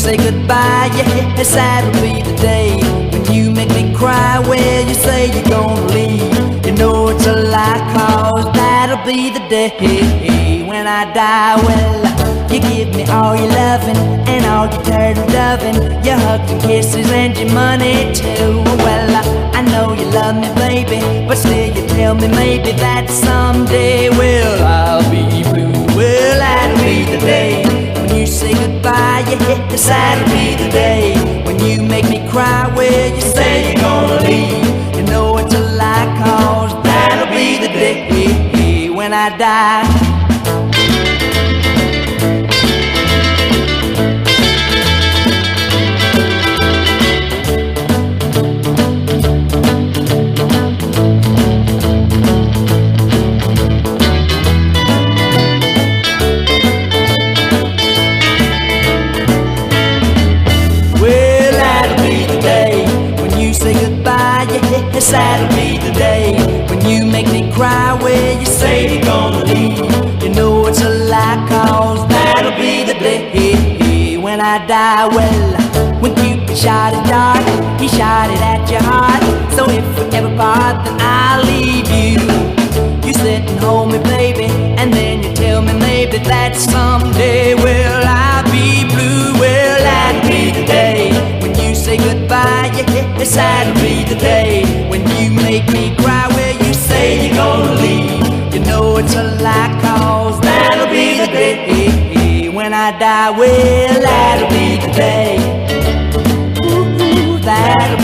say goodbye, yes, that'll be the day. When you make me cry, well, you say you're gonna leave. You know it's a lie, 'cause that'll be the day. When I die, well, you give me all your loving and all your turtle loving, your hugs and kisses and your money too. Well, I know you love me, baby, but still you tell me maybe that someday, well, I'll be blue. Well, that'll be the day when you say goodbye, yes, that'll be the day. When you make me cry, well, you say you're gonna leave. You know it's a lie, 'cause that'll be the day when I die. Yes, that'll be the day when you make me cry, well, you say you're gonna leave. You know it's a lie, 'cause that'll be the day when I die. Well, when Cupid shot his dart, he shot it at your heart. So if we ever part, then I'll leave you. You sit and hold me, baby, and then you tell me maybe that someday, well, I'll be blue. Well, that'll be the day when you say goodbye, yes, that'll be the day when you make me cry, well, you say you're gonna leave. You know it's a lie, 'cause that'll be the day when I die. Well, that'll be the day. Ooh, that'll